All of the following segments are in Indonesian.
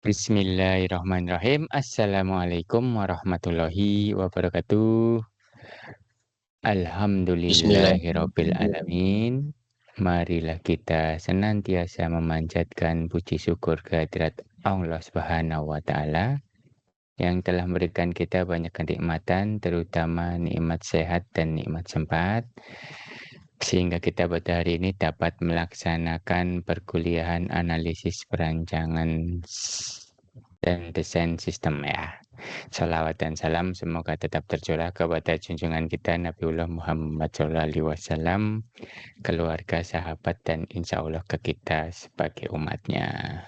Bismillahirrahmanirrahim. Assalamualaikum warahmatullahi wabarakatuh. Alhamdulillahirabbil Bismillahirrahmanirrahim. alamin. Marilah kita senantiasa memanjatkan puji syukur kehadirat Allah Subhanahu wa taala yang telah memberikan kita banyak kenikmatan, terutama nikmat sehat dan nikmat sempat, sehingga kita pada hari ini dapat melaksanakan perkuliahan analisis perancangan dan desain sistem ya. Salawat dan salam semoga tetap tercurah kepada junjungan kita Nabiullah Muhammad SAW, keluarga, sahabat, dan insya Allah ke kita sebagai umatnya.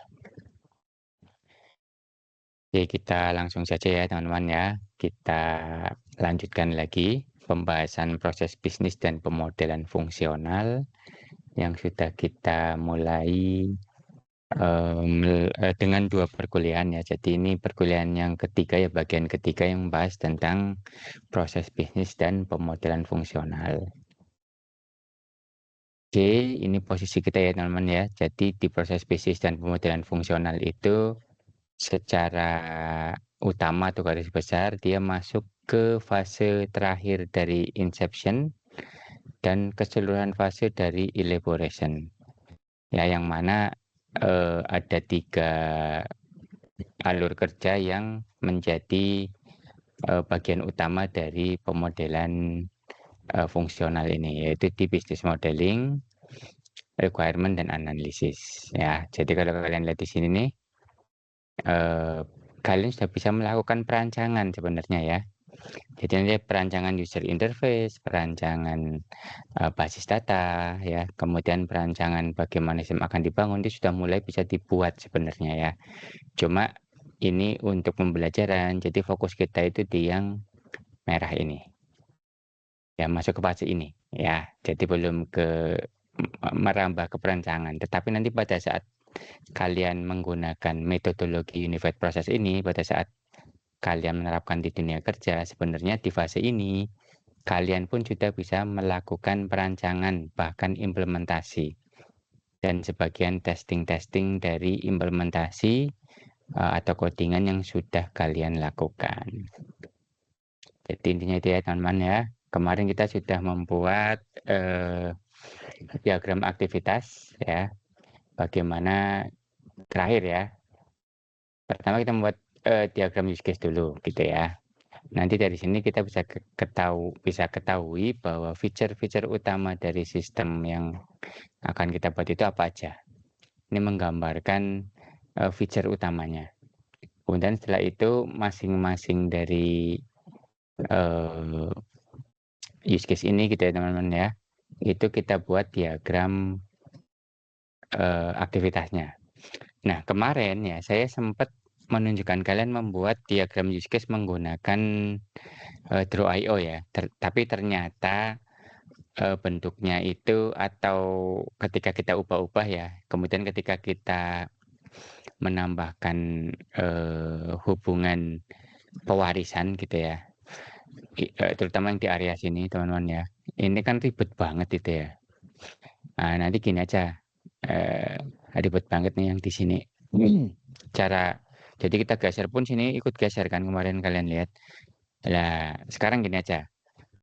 Oke, kita langsung saja ya teman-teman ya. Kita lanjutkan lagi pembahasan proses bisnis dan pemodelan fungsional yang sudah kita mulai dengan 2 perkuliahan ya. Jadi ini perkuliahan yang ketiga ya, bagian ketiga yang membahas tentang proses bisnis dan pemodelan fungsional. Oke, ini posisi kita ya teman-teman ya. Jadi di proses bisnis dan pemodelan fungsional itu secara utama atau garis besar dia masuk ke fase terakhir dari inception dan keseluruhan fase dari elaboration. Ya, yang mana ada 3 alur kerja yang menjadi bagian utama dari pemodelan fungsional ini, yaitu di business modeling, requirement, dan analisis. Ya, jadi kalau kalian lihat di sini nih, kalian sudah bisa melakukan perancangan sebenarnya ya. Jadi nanti perancangan user interface, perancangan basis data, ya, kemudian perancangan bagaimana sistem akan dibangun itu sudah mulai bisa dibuat sebenarnya ya. Cuma ini untuk pembelajaran, jadi fokus kita itu di yang merah ini. Ya, masuk ke fase ini ya. Jadi belum merambah ke perancangan, tetapi nanti pada saat kalian menggunakan metodologi Unified Process ini, pada saat kalian menerapkan di dunia kerja, sebenarnya di fase ini kalian pun sudah bisa melakukan perancangan bahkan implementasi dan sebagian testing dari implementasi atau codingan yang sudah kalian lakukan. Jadi intinya itu ya teman-teman ya. Kemarin kita sudah membuat diagram aktivitas ya. Bagaimana terakhir ya. Pertama kita membuat diagram use case dulu gitu ya. Nanti dari sini kita bisa ketahui bahwa fitur-fitur utama dari sistem yang akan kita buat itu apa aja. Ini menggambarkan fitur utamanya. Kemudian setelah itu masing-masing dari use case ini gitu ya teman-teman ya, itu kita buat diagram aktivitasnya. Nah kemarin ya saya sempat menunjukkan kalian membuat diagram use case menggunakan Draw.io ya, tapi ternyata bentuknya itu atau ketika kita ubah-ubah ya, kemudian ketika kita menambahkan hubungan pewarisan gitu ya, terutama yang di area sini teman-teman ya, ini kan ribet banget itu ya. Nah, nanti gini aja, ribet banget nih yang di sini. Jadi kita geser pun sini ikut geser kan kemarin kalian lihat. Nah, sekarang gini aja.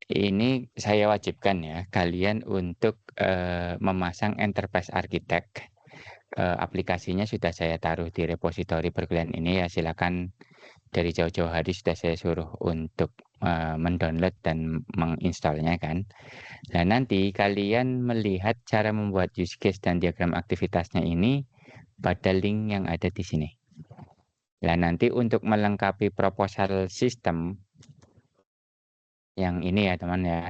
Ini saya wajibkan ya kalian untuk memasang Enterprise Architect. Aplikasinya sudah saya taruh di repositori perkuliahan ini ya, silakan dari jauh-jauh hari sudah saya suruh untuk mendownload dan menginstalnya kan. Nah nanti kalian melihat cara membuat use case dan diagram aktivitasnya ini pada link yang ada di sini. Nah nanti untuk melengkapi proposal sistem yang ini ya teman ya,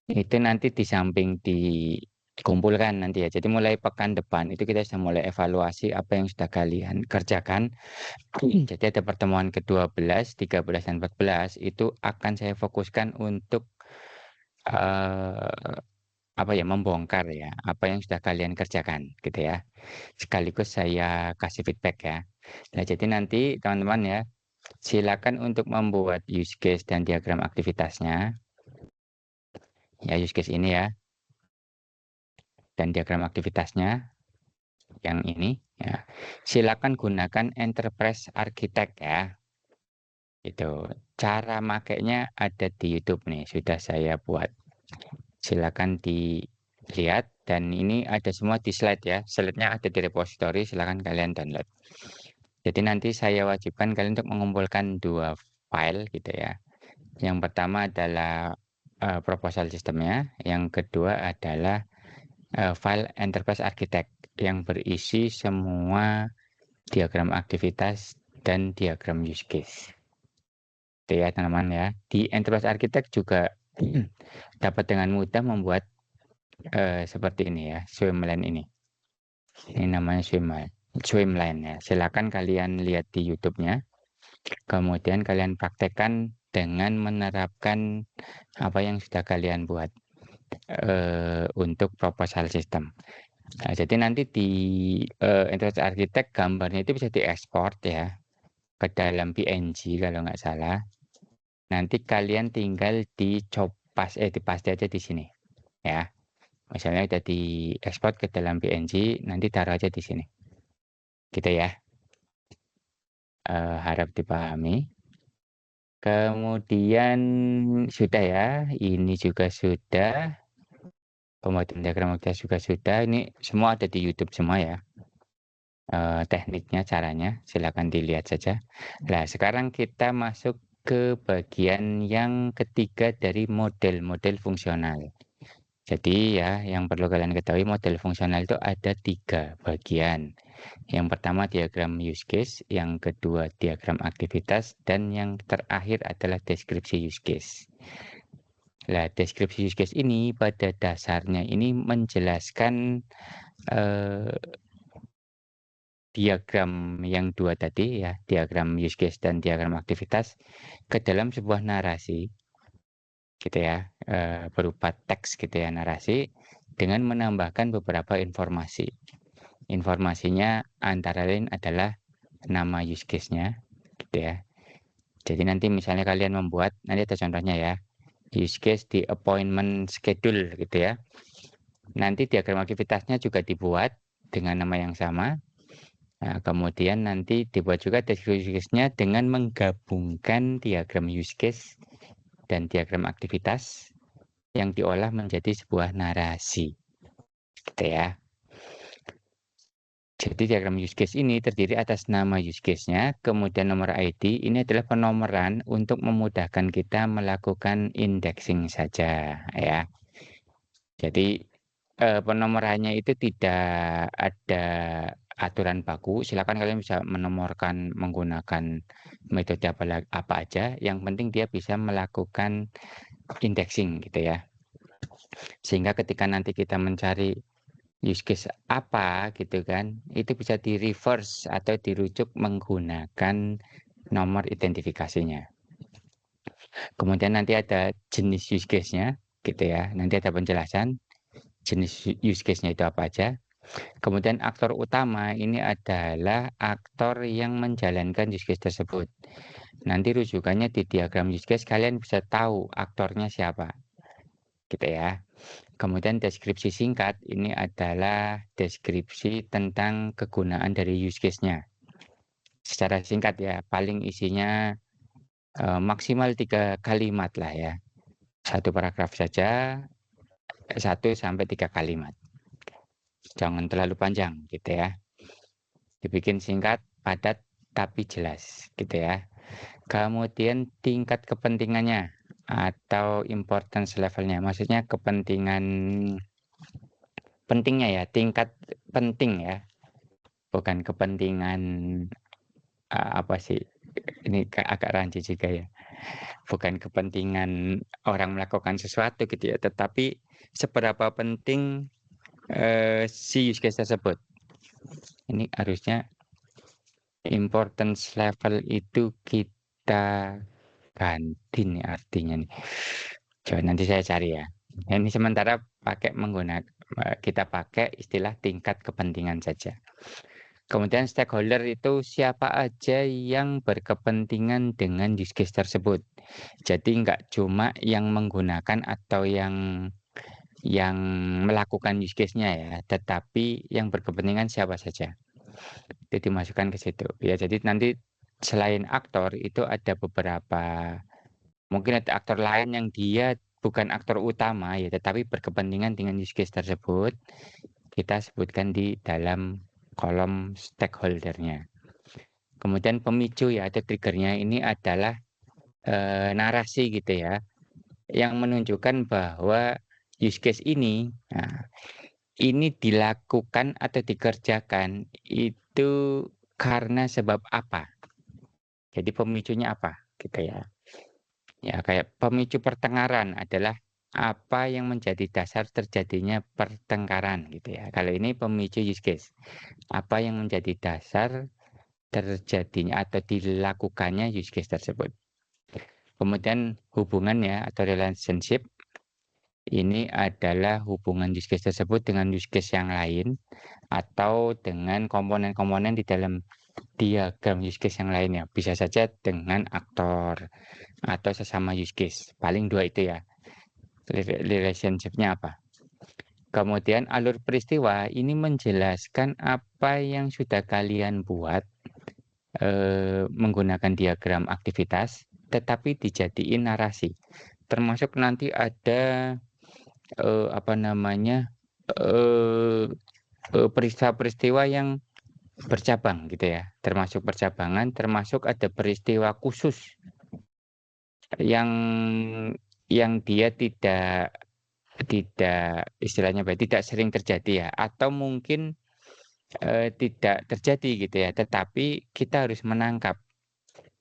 itu nanti di samping dikumpulkan nanti ya. Jadi mulai pekan depan itu kita sudah mulai evaluasi apa yang sudah kalian kerjakan. Jadi ada pertemuan ke-12, 13, dan 14 itu akan saya fokuskan untuk membongkar ya apa yang sudah kalian kerjakan gitu ya. Sekaligus saya kasih feedback ya. Nah, jadi nanti teman-teman ya, silakan untuk membuat use case dan diagram aktivitasnya. Ya, use case ini ya. Dan diagram aktivitasnya. yang ini ya. Silakan gunakan Enterprise Architect ya. Itu cara makainya ada di YouTube nih, sudah saya buat. Silakan dilihat dan ini ada semua di slide ya. Slide-nya ada di repository, silakan kalian download. Jadi nanti saya wajibkan kalian untuk mengumpulkan 2 file gitu ya. Yang pertama adalah proposal sistemnya, yang kedua adalah file Enterprise Architect yang berisi semua diagram aktivitas dan diagram use case. Itu ya teman-teman ya. Di Enterprise Architect juga dapat dengan mudah membuat seperti ini ya, swimline ini. Ini namanya swimline ya. Silakan kalian lihat di YouTube-nya. Kemudian kalian praktekkan dengan menerapkan apa yang sudah kalian buat untuk proposal system. Nah, jadi nanti di Enterprise Architect gambarnya itu bisa diekspor ya ke dalam PNG kalau nggak salah. Nanti kalian tinggal dipaste aja di sini ya. Misalnya udah diekspor ke dalam PNG, nanti taruh aja di sini. Gitu ya. Harap dipahami. Kemudian sudah ya, ini juga sudah. Pembuatan diagram aktivitas juga sudah. Ini semua ada di YouTube semua ya. Tekniknya, caranya, silakan dilihat saja. Nah, sekarang kita masuk ke bagian yang ketiga dari model-model fungsional. Jadi ya, yang perlu kalian ketahui model fungsional itu ada 3 bagian. Yang pertama diagram use case, yang kedua diagram aktivitas, dan yang terakhir adalah deskripsi use case. Nah, deskripsi use case ini pada dasarnya ini menjelaskan diagram yang 2 tadi ya, diagram use case dan diagram aktivitas ke dalam sebuah narasi gitu ya, berupa teks gitu ya, narasi dengan menambahkan beberapa informasi. Informasinya antara lain adalah nama use case-nya gitu ya. Jadi nanti misalnya kalian membuat, nanti ada contohnya ya, use case di appointment schedule gitu ya. Nanti diagram aktivitasnya juga dibuat dengan nama yang sama. Nah, kemudian nanti dibuat juga deskripsi use case-nya dengan menggabungkan diagram use case dan diagram aktivitas yang diolah menjadi sebuah narasi. Gitu ya. Jadi diagram use case ini terdiri atas nama use case-nya, kemudian nomor ID. Ini adalah penomoran untuk memudahkan kita melakukan indexing saja ya. Jadi penomorannya itu tidak ada aturan baku. Silakan kalian bisa menomorkan menggunakan metode apa aja. Yang penting dia bisa melakukan indexing gitu ya. Sehingga ketika nanti kita mencari use case apa gitu kan, itu bisa di reverse atau dirujuk menggunakan nomor identifikasinya. Kemudian nanti ada jenis use case-nya gitu ya. Nanti ada penjelasan jenis use case-nya itu apa aja. Kemudian aktor utama ini adalah aktor yang menjalankan use case tersebut. Nanti rujukannya di diagram use case kalian bisa tahu aktornya siapa. Gitu ya. Kemudian deskripsi singkat ini adalah deskripsi tentang kegunaan dari use case-nya. Secara singkat ya, paling isinya maksimal 3 kalimat lah ya. 1 paragraf saja, 1-3 kalimat. Jangan terlalu panjang gitu ya. Dibikin singkat, padat, tapi jelas gitu ya. Kemudian tingkat kepentingannya atau importance levelnya. Maksudnya kepentingan pentingnya ya, tingkat penting ya. Bukan kepentingan apa sih? Ini agak rancu juga ya. Bukan kepentingan orang melakukan sesuatu gitu ya, tetapi seberapa penting si use case tersebut. Ini harusnya importance level itu kita ganti nih artinya nih. Coba nanti saya cari ya. Ini sementara kita pakai istilah tingkat kepentingan saja. Kemudian stakeholder itu siapa aja yang berkepentingan dengan use case tersebut. Jadi nggak cuma yang menggunakan atau yang yang melakukan use case-nya ya, tetapi yang berkepentingan siapa saja. Itu dimasukkan ke situ. Ya, jadi nanti selain aktor itu ada beberapa, mungkin ada aktor lain yang dia bukan aktor utama ya, tetapi berkepentingan dengan use case tersebut. Kita sebutkan di dalam kolom stakeholder-nya. Kemudian pemicu ya atau trigger-nya ini adalah narasi gitu ya, yang menunjukkan bahwa use case ini, nah, ini dilakukan atau dikerjakan itu karena sebab apa. Jadi pemicunya apa gitu ya. Ya kayak pemicu pertengkaran adalah apa yang menjadi dasar terjadinya pertengkaran gitu ya. Kalau ini pemicu use case. Apa yang menjadi dasar terjadinya atau dilakukannya use case tersebut. Kemudian hubungannya atau relationship ini adalah hubungan use case tersebut dengan use case yang lain atau dengan komponen-komponen di dalam diagram use case yang lainnya. Bisa saja dengan aktor atau sesama use case. Paling dua itu ya. Relationship-nya apa? Kemudian alur peristiwa ini menjelaskan apa yang sudah kalian buat menggunakan diagram aktivitas, tetapi dijadiin narasi. Termasuk nanti ada apa namanya peristiwa-peristiwa yang bercabang gitu ya, termasuk percabangan, termasuk ada peristiwa khusus yang dia tidak istilahnya baik, tidak sering terjadi ya, atau mungkin tidak terjadi gitu ya, tetapi kita harus menangkap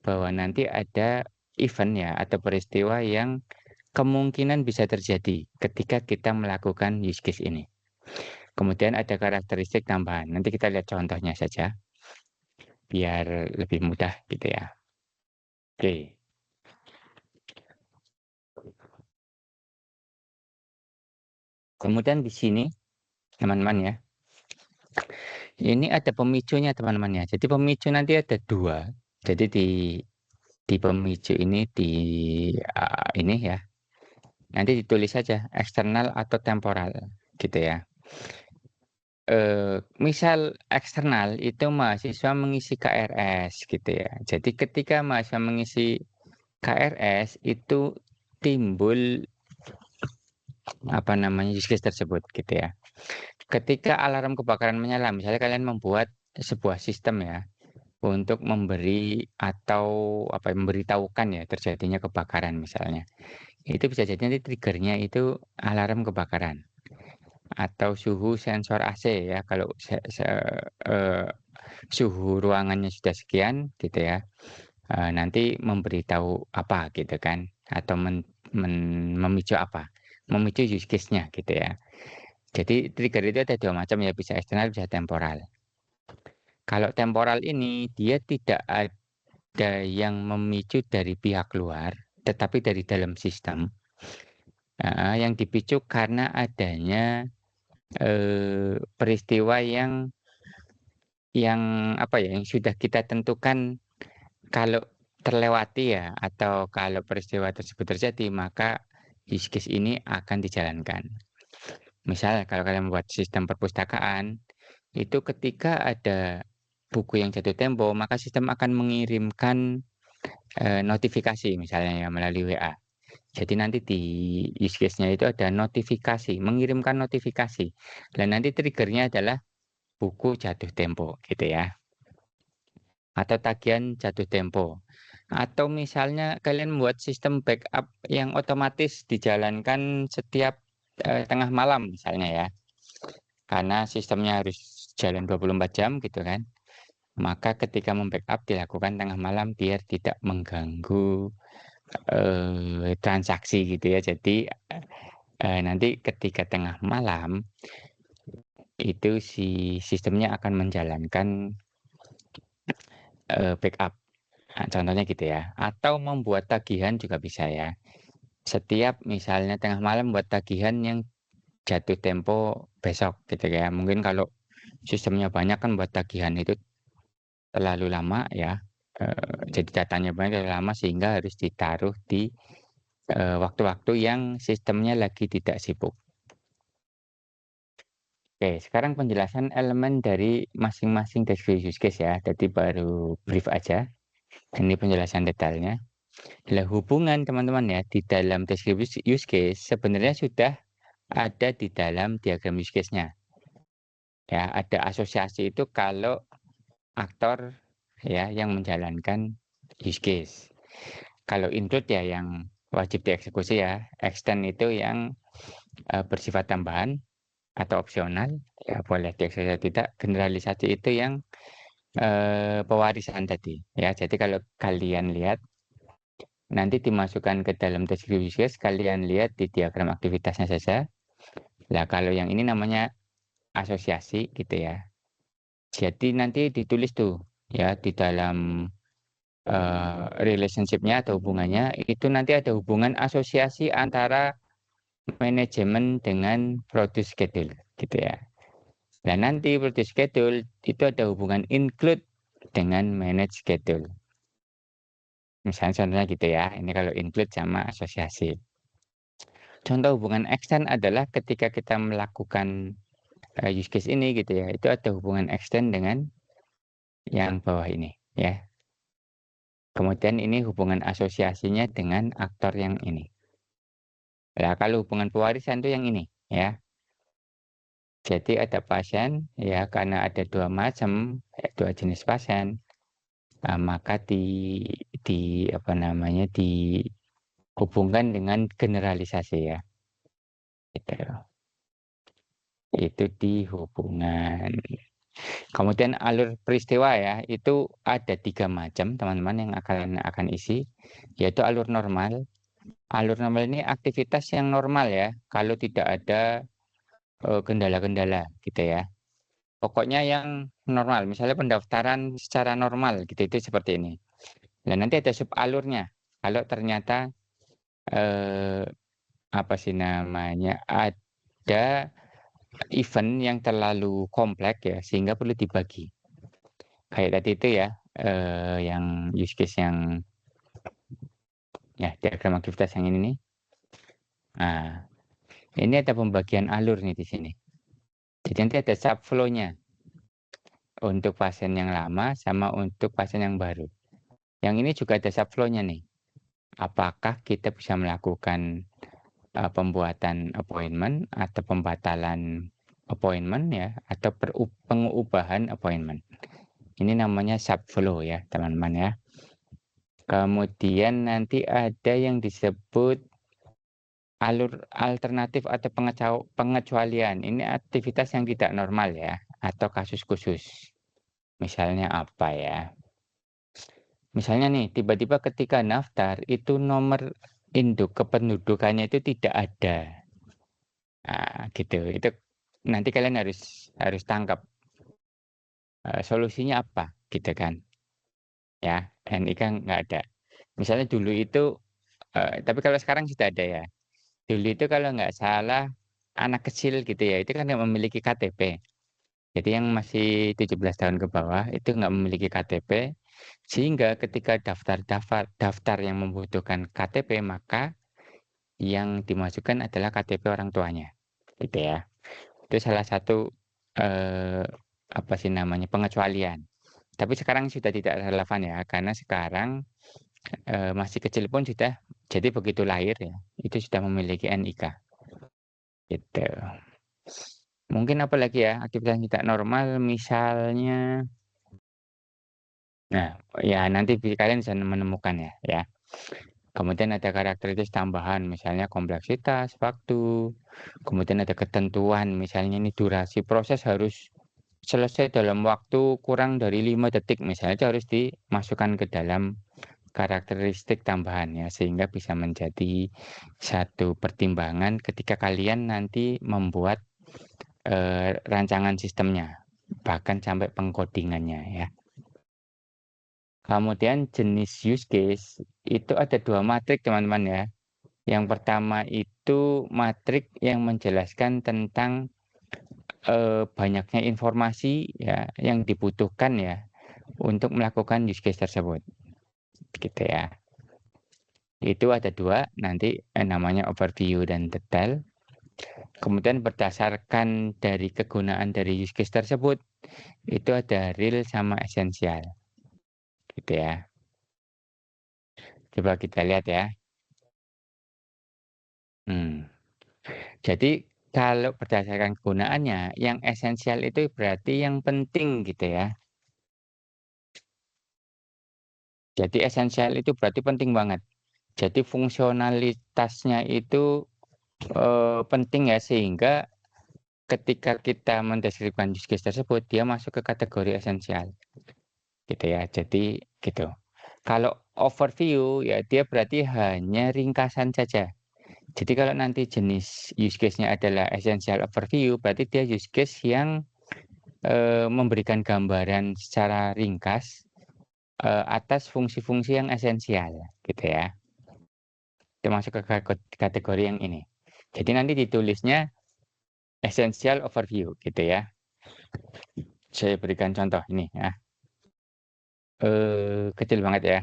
bahwa nanti ada event ya atau peristiwa yang kemungkinan bisa terjadi ketika kita melakukan use case ini. Kemudian ada karakteristik tambahan. Nanti kita lihat contohnya saja biar lebih mudah gitu ya. Oke. Kemudian di sini teman-teman ya. Ini ada pemicunya teman-teman ya. Jadi pemicu nanti ada dua. Jadi di pemicu ini ini ya. Nanti ditulis saja eksternal atau temporal gitu ya. Misal eksternal itu mahasiswa mengisi KRS gitu ya. Jadi ketika mahasiswa mengisi KRS itu timbul apa namanya use case tersebut gitu ya. Ketika alarm kebakaran menyala, misalnya kalian membuat sebuah sistem ya untuk memberi atau apa memberitahukan ya terjadinya kebakaran misalnya. Itu bisa jadi nanti triggernya itu alarm kebakaran atau suhu sensor AC ya kalau suhu ruangannya sudah sekian gitu ya. Nanti memberitahu apa gitu kan atau memicu apa, memicu use case-nya gitu ya. Jadi trigger itu ada dua macam ya, bisa eksternal bisa temporal. Kalau temporal ini dia tidak ada yang memicu dari pihak luar tetapi dari dalam sistem. Yang dipicu karena adanya peristiwa yang apa ya yang sudah kita tentukan. Kalau terlewati ya atau kalau peristiwa tersebut terjadi, maka use case ini akan dijalankan. Misal kalau kalian membuat sistem perpustakaan, itu ketika ada buku yang jatuh tempo, maka sistem akan mengirimkan notifikasi misalnya ya melalui WA. Jadi nanti di use case-nya itu ada notifikasi, mengirimkan notifikasi. Dan nanti triggernya adalah buku jatuh tempo gitu ya. Atau tagihan jatuh tempo. Atau misalnya kalian membuat sistem backup yang otomatis dijalankan setiap tengah malam misalnya ya. Karena sistemnya harus jalan 24 jam gitu kan. Maka ketika membackup dilakukan tengah malam biar tidak mengganggu transaksi gitu ya. Jadi nanti ketika tengah malam itu si sistemnya akan menjalankan backup. Nah, contohnya gitu ya. Atau membuat tagihan juga bisa ya. Setiap misalnya tengah malam buat tagihan yang jatuh tempo besok gitu ya. Mungkin kalau sistemnya banyak kan buat tagihan itu terlalu lama ya. Jadi datanya banyak terlalu lama sehingga harus ditaruh di waktu-waktu yang sistemnya lagi tidak sibuk. Oke, sekarang penjelasan elemen dari masing-masing deskripsi use case ya. Jadi baru brief aja. Ini penjelasan detailnya. Lah hubungan teman-teman ya di dalam deskripsi use case sebenarnya sudah ada di dalam diagram use case-nya. Ya, ada asosiasi itu kalau aktor ya yang menjalankan use case. Kalau include ya yang wajib dieksekusi ya. Extend itu yang bersifat tambahan atau opsional, ya boleh dieksekusi atau tidak. Generalisasi itu yang pewarisan tadi ya. Jadi kalau kalian lihat nanti dimasukkan ke dalam deskripsi use case, kalian lihat di diagram aktivitasnya saja. Lah kalau yang ini namanya asosiasi gitu ya. Jadi nanti ditulis tuh ya di dalam relationship-nya atau hubungannya itu nanti ada hubungan asosiasi antara manajemen dengan produce schedule gitu ya. Dan nanti produce schedule itu ada hubungan include dengan manage schedule. Misalnya contohnya gitu ya, ini kalau include sama asosiasi. Contoh hubungan extend adalah ketika kita melakukan use case ini gitu ya, itu ada hubungan extend dengan yang bawah ini ya. Kemudian ini hubungan asosiasinya dengan aktor yang ini. Nah, kalau hubungan pewarisan itu yang ini ya. Jadi ada pasien ya karena ada dua macam, dua jenis pasien, maka di apa namanya dihubungkan dengan generalisasi ya. Gitu. Itu di hubungan. Kemudian alur peristiwa ya, itu ada 3 macam teman-teman yang akan isi, yaitu alur normal. Alur normal ini aktivitas yang normal ya, kalau tidak ada kendala-kendala gitu ya. Pokoknya yang normal, misalnya pendaftaran secara normal gitu, itu seperti ini. Dan nanti ada sub alurnya. Kalau ternyata apa sih namanya, ada event yang terlalu kompleks ya, sehingga perlu dibagi. Kayak tadi itu ya, yang use case yang ya diagram aktivitas yang ini nih. Nah, ini ada pembagian alur nih di sini. Jadi nanti ada subflow-nya untuk pasien yang lama sama untuk pasien yang baru. Yang ini juga ada subflow-nya nih. Apakah kita bisa melakukan pembuatan appointment atau pembatalan appointment ya, atau pengubahan appointment. Ini namanya subflow ya, teman-teman ya. Kemudian nanti ada yang disebut alur alternatif atau pengecualian. Ini aktivitas yang tidak normal ya, atau kasus khusus. Misalnya apa ya? Misalnya nih, tiba-tiba ketika daftar itu nomor induk kependudukannya itu tidak ada. Nah, gitu. Itu nanti kalian harus tangkap solusinya apa, gitu kan? Ya, NIK nggak ada. Misalnya dulu itu, tapi kalau sekarang sudah ada ya. Dulu itu kalau nggak salah anak kecil gitu ya, itu kan nggak memiliki KTP. Jadi yang masih 17 tahun ke bawah itu nggak memiliki KTP, sehingga ketika daftar yang membutuhkan KTP, maka yang dimasukkan adalah KTP orang tuanya, gitu ya. Itu salah satu apa sih namanya pengecualian. Tapi sekarang sudah tidak relevan ya, karena sekarang masih kecil pun sudah, jadi begitu lahir ya, itu sudah memiliki NIK. Gitu. Mungkin apa lagi ya, aktivitas yang tidak normal misalnya, nah ya nanti kalian bisa menemukan ya. Kemudian ada karakteristik tambahan, misalnya kompleksitas, waktu, kemudian ada ketentuan, misalnya ini durasi proses harus selesai dalam waktu kurang dari 5 detik, misalnya itu harus dimasukkan ke dalam karakteristik tambahan ya, sehingga bisa menjadi satu pertimbangan ketika kalian nanti membuat rancangan sistemnya, bahkan sampai pengkodingannya ya. Kemudian jenis use case itu ada 2 matrik teman-teman ya. Yang pertama itu matrik yang menjelaskan tentang banyaknya informasi ya yang dibutuhkan ya untuk melakukan use case tersebut, gitu ya. Itu ada 2 nanti namanya overview dan detail. Kemudian berdasarkan dari kegunaan dari use case tersebut, itu ada real sama esensial, gitu ya. Coba kita lihat ya. Jadi kalau berdasarkan kegunaannya, yang esensial itu berarti yang penting gitu ya. Jadi esensial itu berarti penting banget. Jadi fungsionalitasnya itu penting ya, sehingga ketika kita mendeskripsikan use case tersebut, dia masuk ke kategori esensial, gitu ya. Jadi gitu. Kalau overview ya dia berarti hanya ringkasan saja. Jadi kalau nanti jenis use case-nya adalah essential overview, berarti dia use case yang memberikan gambaran secara ringkas atas fungsi-fungsi yang esensial, gitu ya. Itu masuk ke kategori yang ini. Jadi nanti ditulisnya essential overview, gitu ya. Saya berikan contoh ini ya. Kecil banget ya.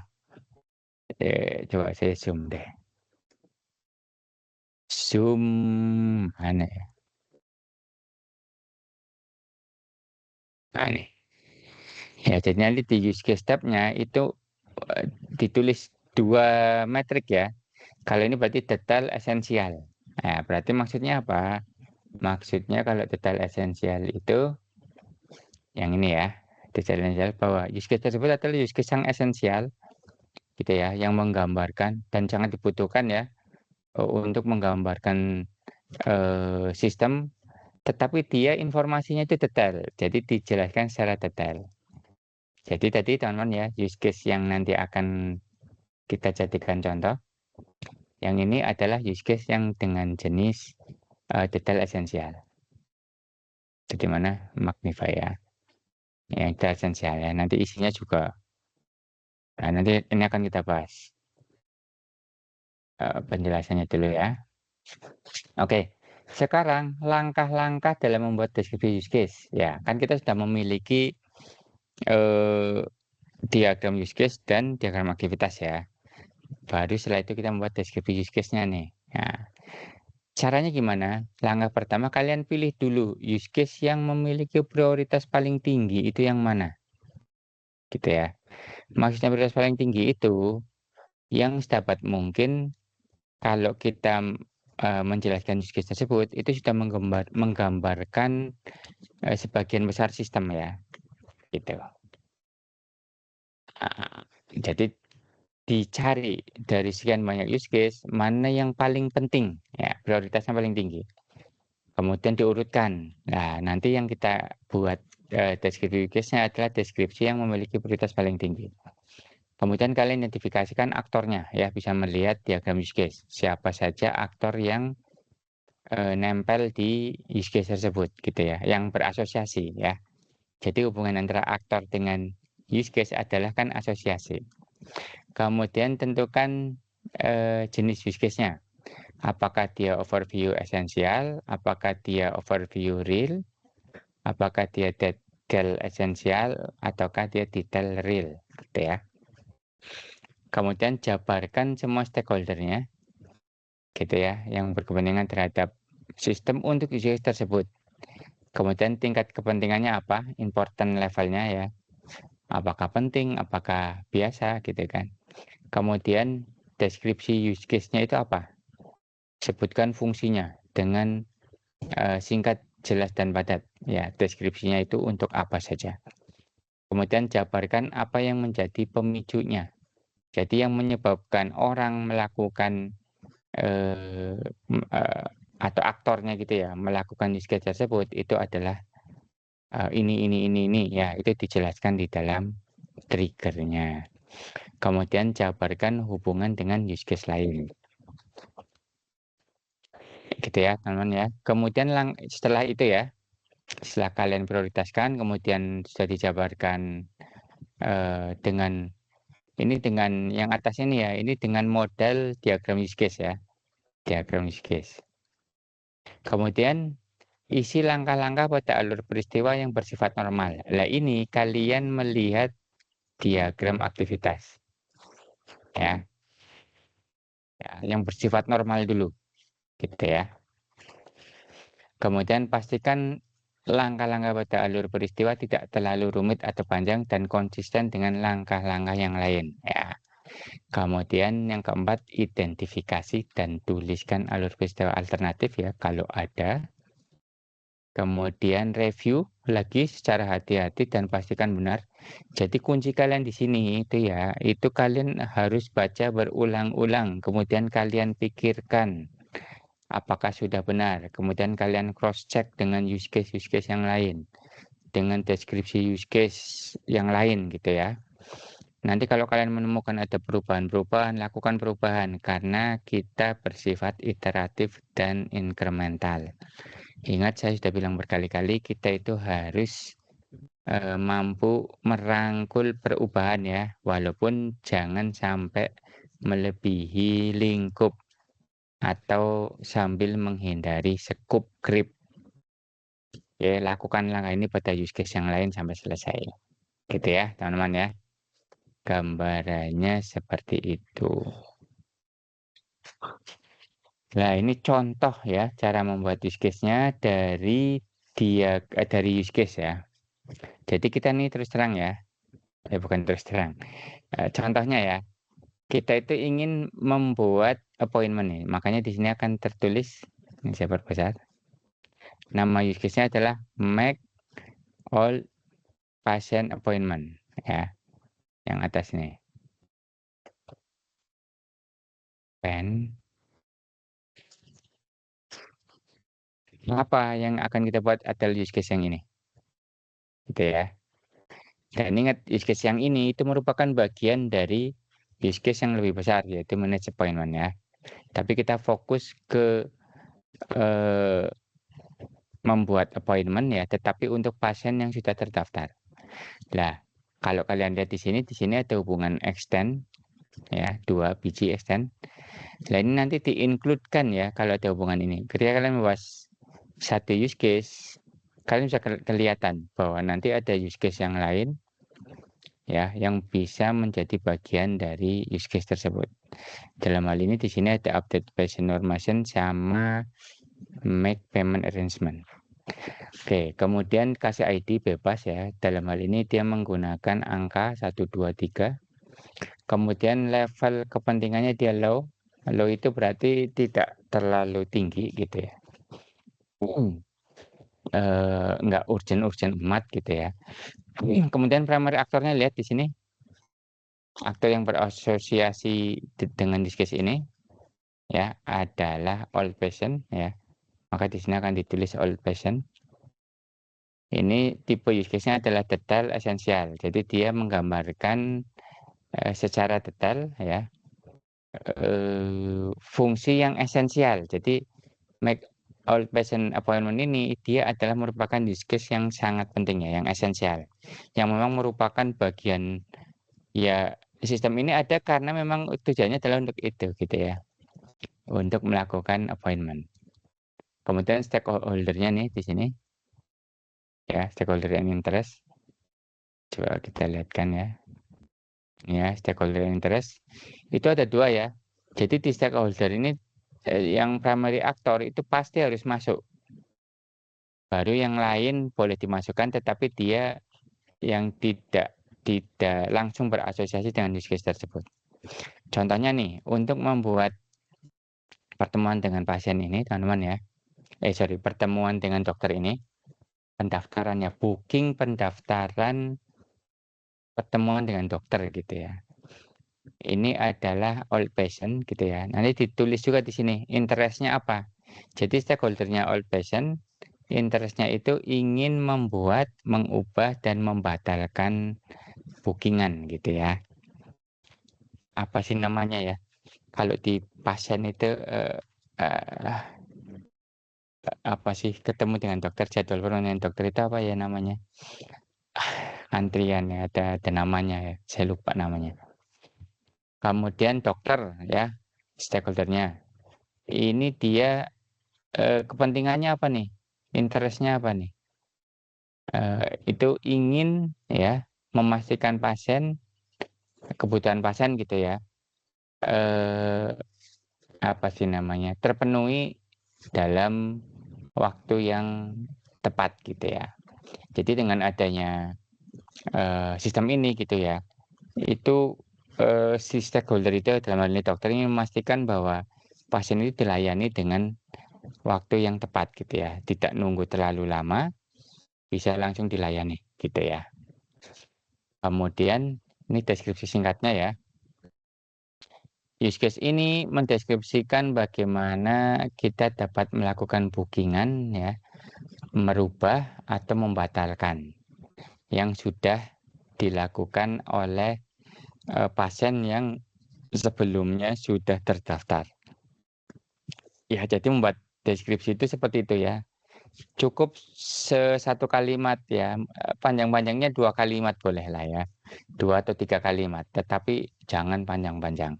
Coba saya zoom deh. Zoom mana ya? Nah, ini. Ya, jadi nanti di use case tab-nya itu ditulis 2 metrik ya. Kalau ini berarti detail esensial. Nah, berarti maksudnya apa? Maksudnya kalau detail esensial itu yang ini ya. Detail esensial bahwa use case tersebut adalah use case yang esensial gitu ya, yang menggambarkan dan sangat dibutuhkan ya untuk menggambarkan sistem, tetapi dia informasinya itu detail. Jadi dijelaskan secara detail. Jadi tadi teman-teman ya, use case yang nanti akan kita jadikan contoh, yang ini adalah use case yang dengan jenis detail esensial. Itu di mana Magnify ya. Yang detail esensial ya. Nanti isinya juga. Nah, nanti ini akan kita bahas penjelasannya dulu ya. Oke. Sekarang langkah-langkah dalam membuat deskripsi use case. Ya, kan kita sudah memiliki eh, diagram use case dan diagram aktivitas ya. Baru setelah itu kita membuat deskripsi use case-nya nih. Nah, caranya gimana? Langkah pertama kalian pilih dulu use case yang memiliki prioritas paling tinggi itu yang mana, gitu ya. Maksudnya prioritas paling tinggi itu yang sedapat mungkin kalau kita menjelaskan use case tersebut itu sudah menggambarkan sebagian besar sistem ya, gitu. Jadi dicari dari sekian banyak use case mana yang paling penting ya, prioritasnya paling tinggi. Kemudian diurutkan. Nah, nanti yang kita buat deskripsi use case-nya adalah deskripsi yang memiliki prioritas paling tinggi. Kemudian kalian identifikasikan aktornya ya, bisa melihat diagram use case. Siapa saja aktor yang nempel di use case tersebut gitu ya, yang berasosiasi ya. Jadi hubungan antara aktor dengan use case adalah kan asosiasi. Kemudian tentukan jenis use case-nya. Apakah dia overview esensial, apakah dia overview real, apakah dia detail esensial, ataukah dia detail real, gitu ya. Kemudian jabarkan semua stakeholder-nya, gitu ya, yang berkepentingan terhadap sistem untuk use case tersebut. Kemudian tingkat kepentingannya apa, important levelnya ya, apakah penting, apakah biasa, gitu kan. Kemudian deskripsi use case-nya itu apa, sebutkan fungsinya dengan singkat, jelas, dan padat. Ya, deskripsinya itu untuk apa saja. Kemudian jabarkan apa yang menjadi pemicunya. Jadi yang menyebabkan orang melakukan atau aktornya gitu ya, melakukan use case tersebut itu adalah ini. Ya, itu dijelaskan di dalam triggernya. Kemudian jabarkan hubungan dengan use case lain. Gitu ya, teman-teman ya. Kemudian setelah itu ya, setelah kalian prioritaskan, kemudian sudah dijabarkan dengan yang atas ini ya, ini dengan model diagram use case ya, diagram use case. Kemudian isi langkah-langkah pada alur peristiwa yang bersifat normal. Nah ini kalian melihat diagram aktivitas ya, yang bersifat normal dulu, gitu ya. Kemudian pastikan langkah-langkah pada alur peristiwa tidak terlalu rumit atau panjang dan konsisten dengan langkah-langkah yang lain. Ya. Kemudian yang keempat, identifikasi dan tuliskan alur peristiwa alternatif ya kalau ada. Kemudian review lagi secara hati-hati dan pastikan benar. Jadi kunci kalian di sini itu ya, itu kalian harus baca berulang-ulang. Kemudian kalian pikirkan apakah sudah benar. Kemudian kalian cross check dengan use case yang lain, dengan deskripsi use case yang lain gitu ya. Nanti kalau kalian menemukan ada perubahan-perubahan, lakukan perubahan karena kita bersifat iteratif dan incremental. Ingat saya sudah bilang berkali-kali kita itu harus mampu merangkul perubahan ya, walaupun jangan sampai melebihi lingkup atau sambil menghindari scope creep. Ya, lakukan langkah ini pada use case yang lain sampai selesai. Gitu ya, teman-teman ya. Gambarannya seperti itu. Nah, ini contoh ya cara membuat use case-nya dari use case ya. Jadi kita nih terus terang ya. Bukan terus terang. Contohnya ya, kita itu ingin membuat appointment nih. Makanya di sini akan tertulis, ini saya perbesar. Nama use case-nya adalah make all patient appointment ya. Yang atas nih. Pen. Apa yang akan kita buat adalah use case yang ini. Gitu ya. Dan ingat use case yang ini itu merupakan bagian dari use case yang lebih besar yaitu manage appointment ya. Tapi kita fokus ke membuat appointment ya, tetapi untuk pasien yang sudah terdaftar. Nah, kalau kalian lihat di sini ada hubungan extend ya, 2 biji extend. Nah, ini nanti di-include-kan ya kalau ada hubungan ini. Ketika kalian membahas satu use case, kalian bisa kelihatan bahwa nanti ada use case yang lain ya yang bisa menjadi bagian dari use case tersebut. Dalam hal ini di sini ada update patient information sama make payment arrangement. Oke, kemudian kasih ID bebas ya. Dalam hal ini dia menggunakan angka 123. Kemudian level kepentingannya dia low. Low itu berarti tidak terlalu tinggi gitu ya. Nggak urgent amat gitu ya. Kemudian primary aktornya lihat di sini. Aktor yang berasosiasi dengan use case ini ya adalah old patient ya. Maka di sini akan ditulis old patient. Ini tipe use case-nya adalah detail esensial. Jadi dia menggambarkan secara detail ya fungsi yang esensial. Jadi make all patient appointment ini dia adalah merupakan use case yang sangat penting ya, yang esensial. Yang memang merupakan bagian ya sistem ini ada karena memang tujuannya adalah untuk itu gitu ya. Untuk melakukan appointment. Kemudian stakeholder-nya nih di sini. Ya, stakeholder and interest. Coba kita lihatkan ya. Ya, stakeholder and interest. Itu ada 2 ya. Jadi di stakeholder ini yang primary aktor itu pasti harus masuk. Baru yang lain boleh dimasukkan tetapi dia yang tidak langsung berasosiasi dengan use case tersebut. Contohnya nih, untuk membuat pertemuan dengan pasien ini, teman-teman ya. Pertemuan dengan dokter ini, pendaftarannya, booking pendaftaran pertemuan dengan dokter gitu ya. Ini adalah old patient gitu ya. Nanti ditulis juga di sini interest-nya apa. Jadi stakeholder-nya old patient, interest-nya itu ingin membuat, mengubah dan membatalkan bookingan gitu ya. Apa sih namanya ya? Kalau di pasien itu apa sih ketemu dengan dokter, jadwal permanent dokter itu apa ya namanya? Antrian ya, ada namanya ya. Saya lupa namanya. Kemudian dokter ya, stakeholder-nya. Ini dia kepentingannya apa nih? Interest-nya apa nih? Itu ingin ya memastikan pasien, kebutuhan pasien gitu ya. Apa sih namanya? Terpenuhi dalam waktu yang tepat gitu ya. Jadi dengan adanya sistem ini gitu ya, itu si stakeholder itu dalam hal ini dokter ini memastikan bahwa pasien itu dilayani dengan waktu yang tepat gitu ya, tidak nunggu terlalu lama, bisa langsung dilayani gitu ya. Kemudian ini deskripsi singkatnya ya. Use case ini mendeskripsikan bagaimana kita dapat melakukan bookingan ya, merubah atau membatalkan yang sudah dilakukan oleh pasien yang sebelumnya sudah terdaftar. Ya, jadi membuat deskripsi itu seperti itu ya. Cukup satu kalimat ya, panjang-panjangnya 2 kalimat boleh lah ya. 2 atau 3 kalimat, tetapi jangan panjang-panjang.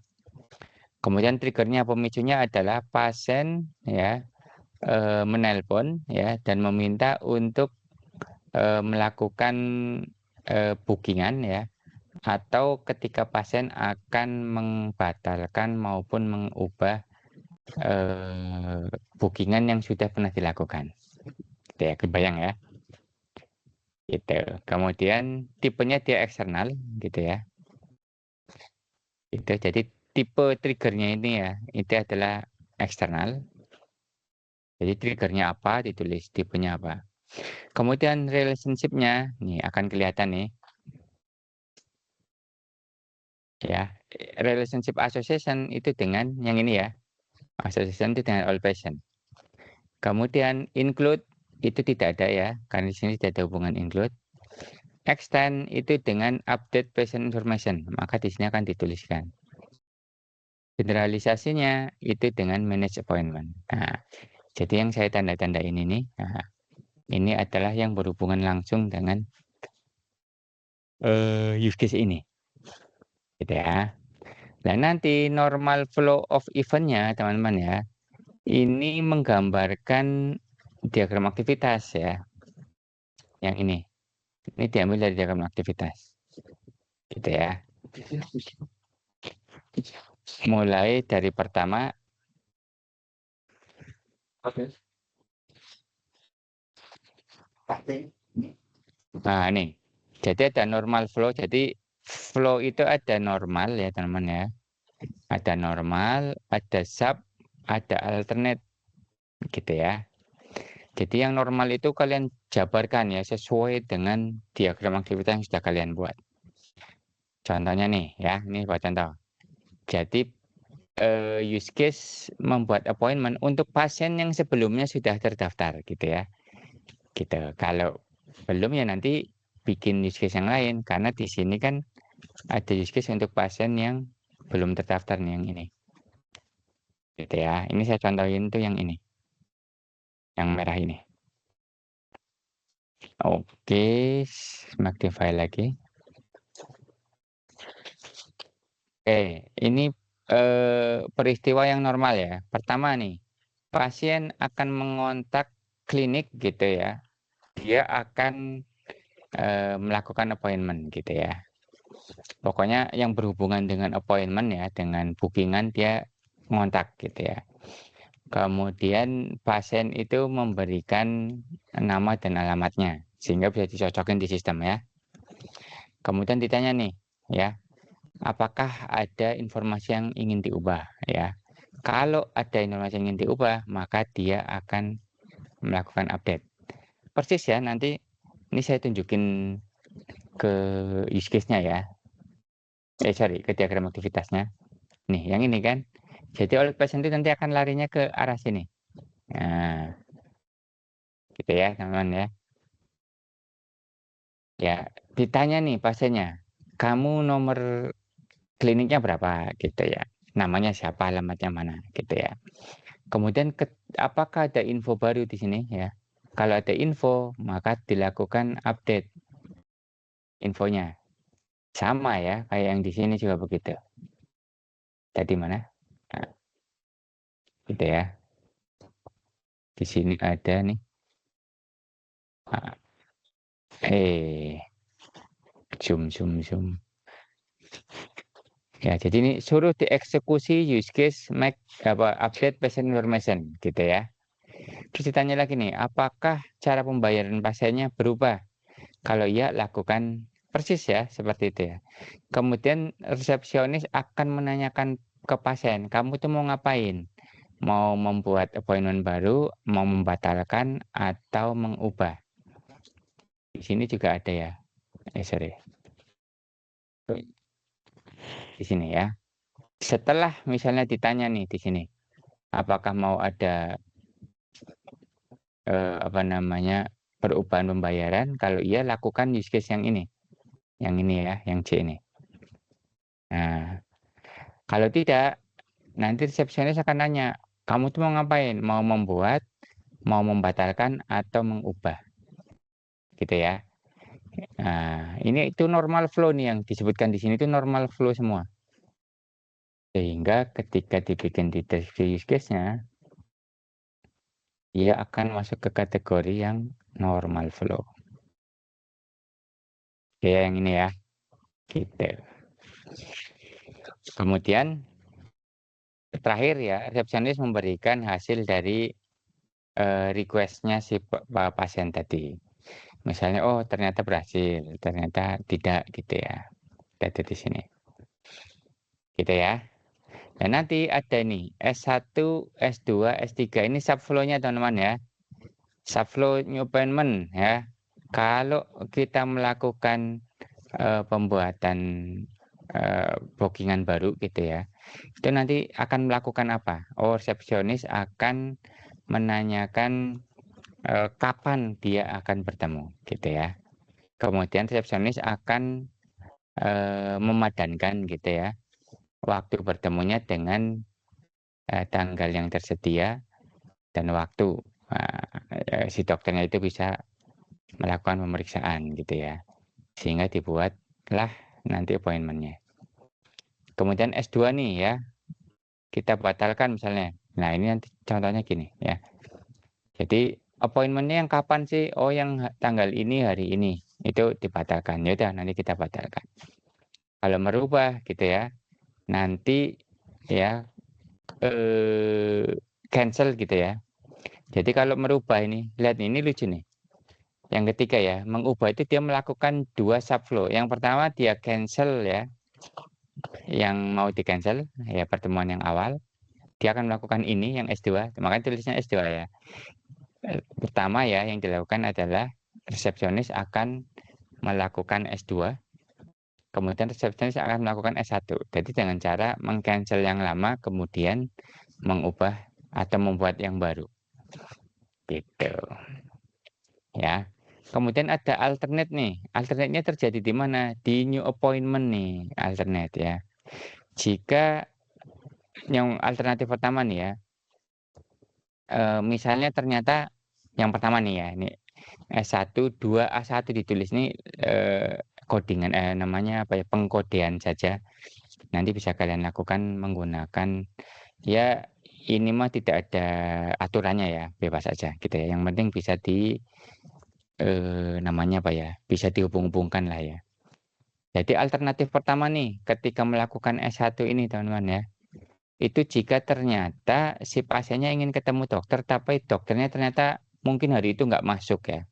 Kemudian triggernya, pemicunya adalah pasien ya menelpon ya dan meminta untuk melakukan bookingan ya, atau ketika pasien akan membatalkan maupun mengubah bookingan yang sudah pernah dilakukan. Gitu ya, kebayang ya. Gitu. Kemudian tipenya dia eksternal gitu ya. Itu jadi tipe triggernya ini ya, itu adalah eksternal. Jadi triggernya apa, ditulis tipenya apa. Kemudian relationship-nya, nih akan kelihatan nih. Ya, relationship association itu dengan yang ini ya. Association itu dengan all patient. Kemudian include itu tidak ada ya, karena di sini tidak ada hubungan include. Extend itu dengan update patient information, maka di sini akan dituliskan. Generalisasinya itu dengan manage appointment. Nah, jadi yang saya tanda-tanda ini nih, nah, ini adalah yang berhubungan langsung dengan use case ini, gitu ya. Nah, nanti normal flow of event-nya teman-teman ya, ini menggambarkan diagram aktivitas ya, yang ini. Ini diambil dari diagram aktivitas, gitu ya. Mulai dari pertama, nah nih, jadi ada normal flow, jadi flow itu ada normal ya teman-teman ya. Ada normal, ada sub, ada alternate, gitu ya. Jadi yang normal itu kalian jabarkan ya sesuai dengan diagram aktivitas yang sudah kalian buat. Contohnya nih ya, ini buat contoh. Jadi use case membuat appointment untuk pasien yang sebelumnya sudah terdaftar gitu ya. Gitu. Kalau belum ya nanti bikin use case yang lain karena di sini kan ada use case untuk pasien yang belum terdaftar nih yang ini. Gitu ya. Ini saya contohin tuh yang ini. Yang merah ini. Oke, magnify lagi. Oke, ini peristiwa yang normal ya. Pertama nih, pasien akan mengontak klinik gitu ya. Dia akan melakukan appointment gitu ya. Pokoknya yang berhubungan dengan appointment ya, dengan bookingan dia ngontak gitu ya. Kemudian pasien itu memberikan nama dan alamatnya sehingga bisa dicocokin di sistem ya. Kemudian ditanya nih ya, apakah ada informasi yang ingin diubah ya. Kalau ada informasi yang ingin diubah, maka dia akan melakukan update. Persis ya, nanti ini saya tunjukin ke use case-nya ya. Sorry, ke diagram aktivitasnya. Nih, yang ini kan. Jadi oleh pasien itu nanti akan larinya ke arah sini. Nah, gitu ya, teman-teman ya. Ya, ditanya nih pasiennya, kamu nomor kliniknya berapa gitu ya. Namanya siapa, alamatnya mana gitu ya. Kemudian apakah ada info baru di sini ya? Kalau ada info, maka dilakukan update infonya. Sama ya, kayak yang di sini juga begitu. Tadi mana? Nah, gitu ya. Di sini ada nih. Nah, zoom, zoom, zoom. Ya, jadi ini suruh dieksekusi use case make update patient information gitu ya. Terus ditanya lagi nih, apakah cara pembayaran pasiennya berubah? Kalau iya, lakukan persis ya, seperti itu ya. Kemudian resepsionis akan menanyakan ke pasien, kamu tuh mau ngapain? Mau membuat appointment baru, mau membatalkan, atau mengubah? Di sini juga ada ya. Sorry. Di sini ya. Setelah misalnya ditanya nih di sini, apakah mau ada apa namanya perubahan pembayaran? Kalau iya, lakukan use case yang ini ya, yang C ini. Nah, kalau tidak, nanti resepsionis akan nanya, kamu tuh mau ngapain? Mau membuat, mau membatalkan, atau mengubah, gitu ya. Nah, ini itu normal flow nih yang disebutkan di sini itu normal flow semua. Sehingga ketika dibikin di deskripsi use case-nya, dia akan masuk ke kategori yang normal flow. Kayak yang ini ya, gitu. Kemudian terakhir ya, resepsionis memberikan hasil dari request-nya si pasien tadi. Misalnya, oh ternyata berhasil, ternyata tidak gitu ya. Ada di sini. Gitu ya. Dan nanti ada nih S1, S2, S3 ini subflow-nya teman-teman ya. Subflow new payment ya. Kalau kita melakukan pembuatan bookingan baru gitu ya. Itu nanti akan melakukan apa? Oh, resepsionis akan menanyakan kapan dia akan bertemu gitu ya. Kemudian resepsionis akan memadankan gitu ya waktu bertemunya dengan tanggal yang tersedia dan waktu si dokternya itu bisa melakukan pemeriksaan gitu ya, sehingga dibuatlah nanti appointment-nya. Kemudian S2 nih ya, kita batalkan misalnya. Nah ini nanti contohnya gini ya, jadi appointment-nya yang kapan sih? Oh yang tanggal ini hari ini itu dibatalkan. Ya udah nanti kita batalkan. Kalau merubah gitu ya, nanti ya cancel gitu ya. Jadi kalau merubah ini, lihat ini lucu nih. Yang ketiga ya, mengubah itu dia melakukan dua subflow. Yang pertama dia cancel ya, yang mau di cancel ya pertemuan yang awal. Dia akan melakukan ini yang S2, makanya tulisnya S2 ya. Pertama ya yang dilakukan adalah resepsionis akan melakukan S2, kemudian resepsionis akan melakukan S1. Jadi dengan cara meng-cancel yang lama kemudian mengubah atau membuat yang baru. Gitu. Ya. Kemudian ada alternate nih. Alternate-nya terjadi di mana? Di new appointment nih, alternate ya. Jika yang alternatif pertama nih ya, misalnya ternyata yang pertama nih ya, ini S1, 2, A1 ditulis nih codingan namanya apa ya, pengkodean saja. Nanti bisa kalian lakukan menggunakan ya ini mah tidak ada aturannya ya, bebas aja gitu ya. Yang penting bisa di namanya apa ya, bisa dihubung-hubungkan lah ya. Jadi alternatif pertama nih, ketika melakukan S1 ini teman-teman ya, itu jika ternyata si pasiennya ingin ketemu dokter, tapi dokternya ternyata mungkin hari itu nggak masuk ya,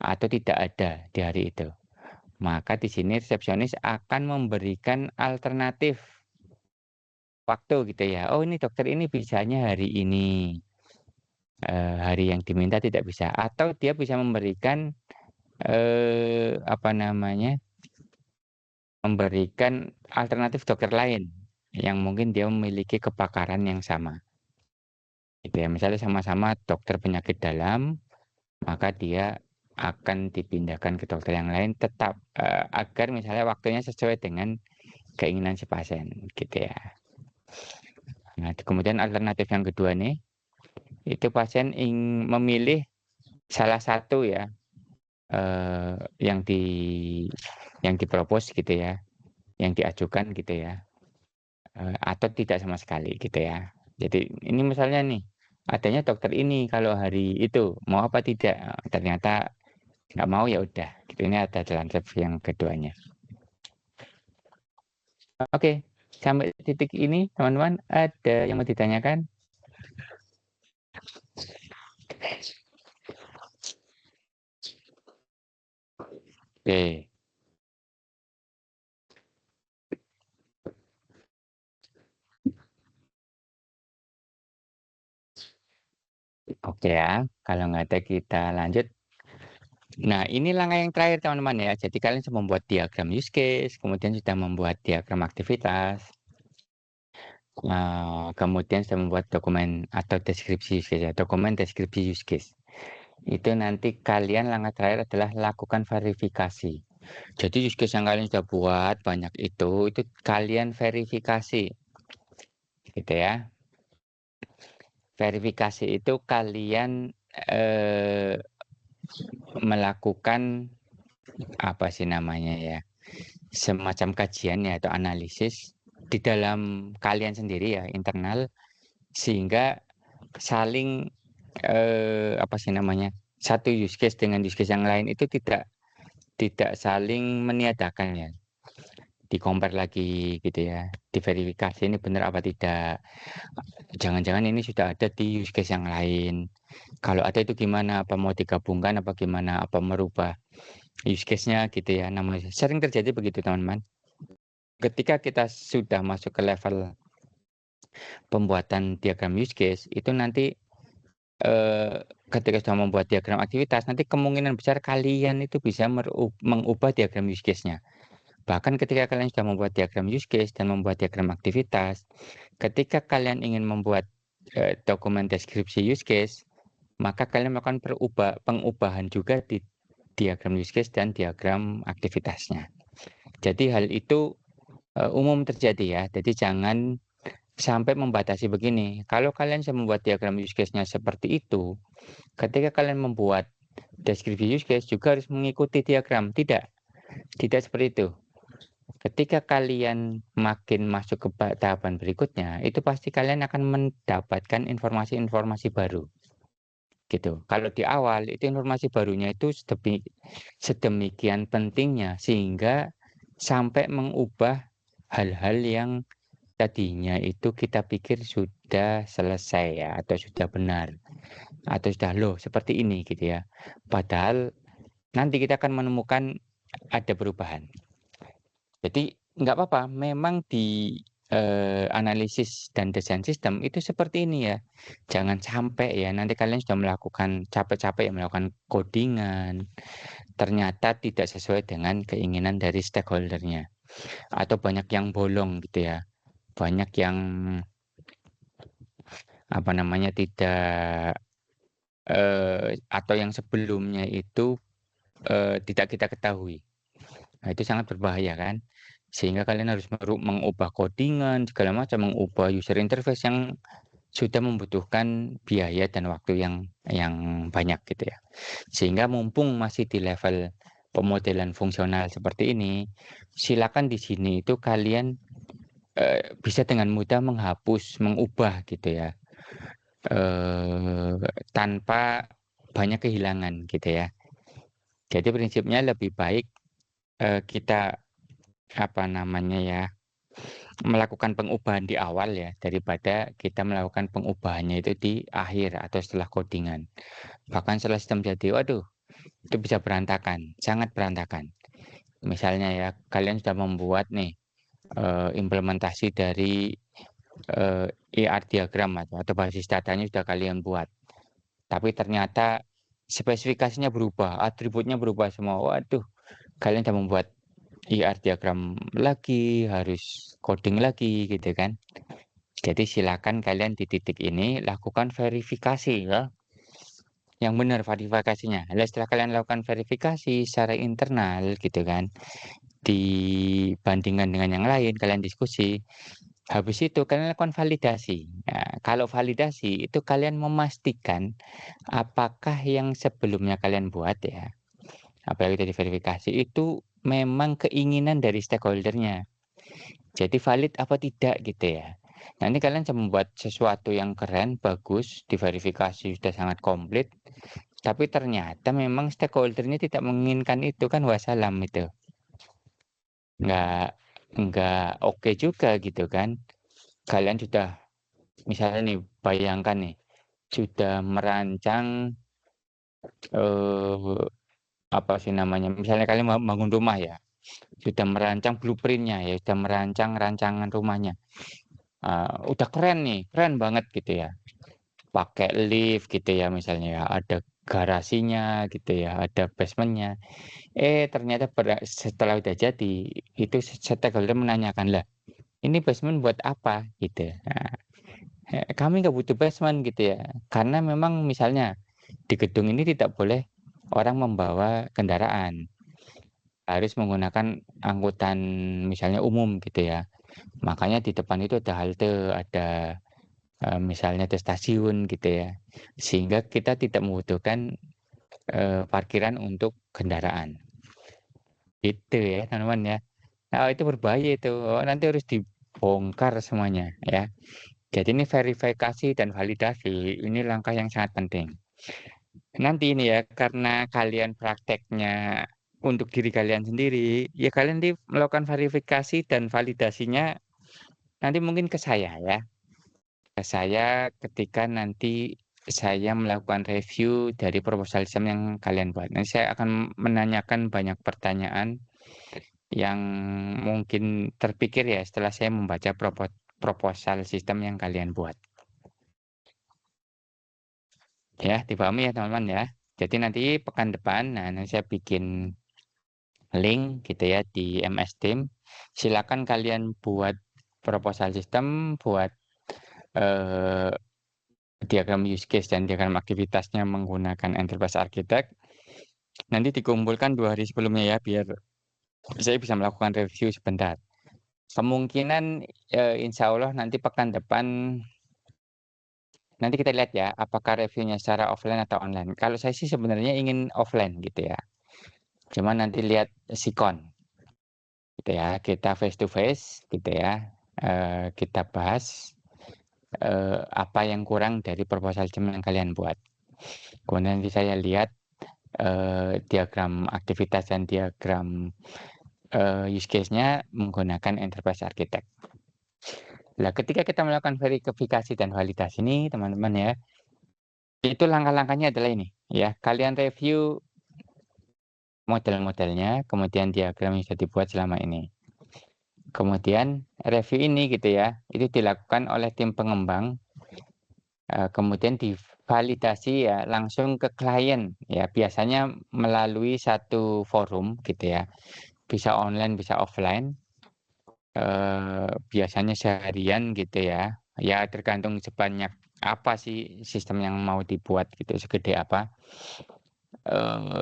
atau tidak ada di hari itu. Maka di sini resepsionis akan memberikan alternatif waktu gitu ya. Oh ini dokter ini bisanya hari ini, hari yang diminta tidak bisa. Atau dia bisa memberikan apa namanya, memberikan alternatif dokter lain yang mungkin dia memiliki kepakaran yang sama. Gitu ya, misalnya sama-sama dokter penyakit dalam, maka dia akan dipindahkan ke dokter yang lain tetap agar misalnya waktunya sesuai dengan keinginan si pasien, gitu ya. Nah, kemudian alternatif yang kedua nih, itu pasien ingin memilih salah satu ya eh, yang di yang dipropos gitu ya, yang diajukan gitu ya. Atau tidak sama sekali gitu ya. Jadi ini misalnya nih, adanya dokter ini kalau hari itu mau apa tidak, ternyata nggak mau ya udah gitu. Ini ada dalam step yang keduanya. Oke, sampai titik ini teman-teman ada yang mau ditanyakan? Oke. Oke ya, kalau nggak ada kita lanjut. Nah, ini langkah yang terakhir teman-teman ya. Jadi kalian sudah membuat diagram use case, kemudian sudah membuat diagram aktivitas, kemudian sudah membuat dokumen atau deskripsi use case ya, dokumen deskripsi use case. Itu nanti kalian langkah terakhir adalah lakukan verifikasi. Jadi use case yang kalian sudah buat banyak itu kalian verifikasi, gitu ya. Verifikasi itu kalian melakukan apa sih namanya ya, semacam kajian ya atau analisis di dalam kalian sendiri ya internal, sehingga saling apa sih namanya, satu use case dengan use case yang lain itu tidak saling meniadakan ya, di-compare lagi gitu ya, diverifikasi ini benar apa tidak, jangan-jangan ini sudah ada di use case yang lain, kalau ada itu gimana, apa mau digabungkan apa gimana, apa merubah use case-nya gitu ya, namanya sering terjadi begitu teman-teman. Ketika kita sudah masuk ke level pembuatan diagram use case, itu nanti ketika sudah membuat diagram aktivitas, nanti kemungkinan besar kalian itu bisa mengubah diagram use case-nya. Bahkan ketika kalian sudah membuat diagram use case dan membuat diagram aktivitas, ketika kalian ingin membuat dokumen deskripsi use case, maka kalian melakukan pengubahan juga di diagram use case dan diagram aktivitasnya. Jadi hal itu umum terjadi ya. Jadi jangan sampai membatasi begini. Kalau kalian bisa membuat diagram use case-nya seperti itu, ketika kalian membuat deskripsi use case juga harus mengikuti diagram. Tidak seperti itu. Ketika kalian makin masuk ke tahapan berikutnya, itu pasti kalian akan mendapatkan informasi-informasi baru. Gitu. Kalau di awal itu informasi barunya itu sedemikian pentingnya sehingga sampai mengubah hal-hal yang tadinya itu kita pikir sudah selesai ya, atau sudah benar, atau sudah loh seperti ini gitu ya. Padahal nanti kita akan menemukan ada perubahan. Jadi nggak apa-apa, memang di analisis dan desain sistem itu seperti ini ya. Jangan sampai ya nanti kalian sudah melakukan capek-capek ya melakukan codingan, ternyata tidak sesuai dengan keinginan dari stakeholder-nya, atau banyak yang bolong gitu ya. Banyak yang apa namanya, tidak atau yang sebelumnya itu, tidak kita ketahui. Nah, itu sangat berbahaya kan, sehingga kalian harus mengubah codingan segala macam, mengubah user interface yang sudah membutuhkan biaya dan waktu yang banyak gitu ya. Sehingga mumpung masih di level pemodelan fungsional seperti ini, silakan di sini itu kalian, bisa dengan mudah menghapus, mengubah gitu ya, tanpa banyak kehilangan gitu ya. Jadi prinsipnya lebih baik, kita apa namanya ya, melakukan pengubahan di awal ya, daripada kita melakukan pengubahannya itu di akhir atau setelah codingan. Bahkan setelah sistem jadi, waduh, itu bisa berantakan, sangat berantakan. Misalnya ya, kalian sudah membuat nih implementasi dari ER diagram atau basis datanya sudah kalian buat, tapi ternyata spesifikasinya berubah, atributnya berubah semua. Waduh, kalian sudah membuat ER diagram lagi, harus coding lagi gitu kan. Jadi silakan kalian di titik ini lakukan verifikasi ya, yang benar verifikasinya. Lalu setelah kalian lakukan verifikasi secara internal gitu kan, dibandingkan dengan yang lain, kalian diskusi. Habis itu kalian lakukan validasi. Nah, kalau validasi itu kalian memastikan apakah yang sebelumnya kalian buat ya, apa yang sudah diverifikasi itu memang keinginan dari stakeholder-nya. Jadi valid apa tidak gitu ya. Nanti kalian bisa membuat sesuatu yang keren, bagus, diverifikasi sudah sangat komplit, tapi ternyata memang stakeholder-nya tidak menginginkan itu, kan wassalam itu. Nggak nggak oke juga gitu kan. Kalian sudah misalnya nih, bayangkan nih, sudah merancang, eee, apa sih namanya, misalnya kalian mau bangun rumah ya, sudah merancang blueprint-nya ya, sudah merancang rancangan rumahnya, udah keren nih, keren banget gitu ya, pakai lift gitu ya misalnya ya, ada garasinya gitu ya, ada basement-nya. Ternyata setelah udah jadi, itu stakeholder menanyakan, "Lah, ini basement buat apa?" Gitu. Nah, kami nggak butuh basement gitu ya, karena memang misalnya di gedung ini tidak boleh orang membawa kendaraan, harus menggunakan angkutan misalnya umum gitu ya. Makanya di depan itu ada halte, ada, misalnya ada stasiun gitu ya, sehingga kita tidak membutuhkan, parkiran untuk kendaraan. Itu ya teman-teman ya. Itu berbahaya itu, nanti harus dibongkar semuanya ya. Jadi ini verifikasi dan validasi, ini langkah yang sangat penting. Nanti ini ya, karena kalian prakteknya untuk diri kalian sendiri, ya kalian nanti melakukan verifikasi dan validasinya nanti mungkin ke saya ya. Ke saya ketika nanti saya melakukan review dari proposal desain yang kalian buat. Nanti saya akan menanyakan banyak pertanyaan yang mungkin terpikir ya setelah saya membaca proposal sistem yang kalian buat. Ya, dipahami ya teman-teman ya. Jadi nanti pekan depan, nah nanti saya bikin link gitu ya di MS Team. Silakan kalian buat proposal sistem, buat eh, diagram use case dan diagram aktivitasnya menggunakan Enterprise Architect. Nanti dikumpulkan 2 hari sebelumnya ya, biar saya bisa melakukan review sebentar. Kemungkinan insya Allah nanti pekan depan, nanti kita lihat ya, apakah reviewnya secara offline atau online. Kalau saya sih sebenarnya ingin offline gitu ya. Cuma nanti lihat sikon gitu ya, kita face to face gitu ya, kita bahas, apa yang kurang dari proposal yang kalian buat. Kemudian nanti saya lihat, diagram aktivitas dan diagram, use case-nya menggunakan Enterprise Architect. Nah, ketika kita melakukan verifikasi dan validasi ini teman-teman ya, itu langkah-langkahnya adalah ini ya, kalian review model-modelnya, kemudian diagram yang sudah dibuat selama ini. Kemudian review ini gitu ya, itu dilakukan oleh tim pengembang, kemudian divalidasi ya langsung ke klien ya, biasanya melalui satu forum gitu ya, bisa online, bisa offline, biasanya seharian gitu ya, ya tergantung sebanyak apa sih sistem yang mau dibuat gitu, segede apa.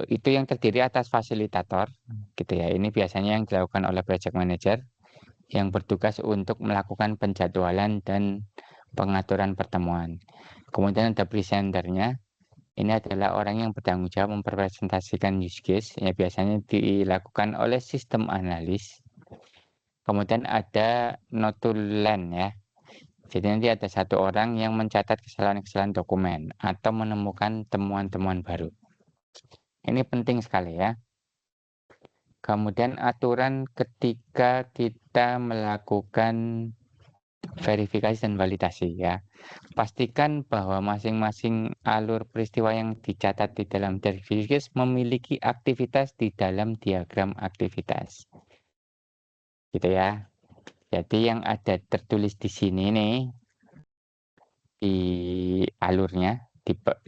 Itu yang terdiri atas fasilitator gitu ya, ini biasanya yang dilakukan oleh project manager yang bertugas untuk melakukan penjadwalan dan pengaturan pertemuan. Kemudian ada presenternya, ini adalah orang yang bertanggung jawab mempresentasikan use case, ya biasanya dilakukan oleh sistem analis. Kemudian ada notulen ya, jadi nanti ada satu orang yang mencatat kesalahan-kesalahan dokumen atau menemukan temuan-temuan baru. Ini penting sekali ya. Kemudian aturan ketika kita melakukan verifikasi dan validasi ya. Pastikan bahwa masing-masing alur peristiwa yang dicatat di dalam Service memiliki aktivitas di dalam diagram aktivitas. Gitu ya. Jadi yang ada tertulis di sini nih, di alurnya,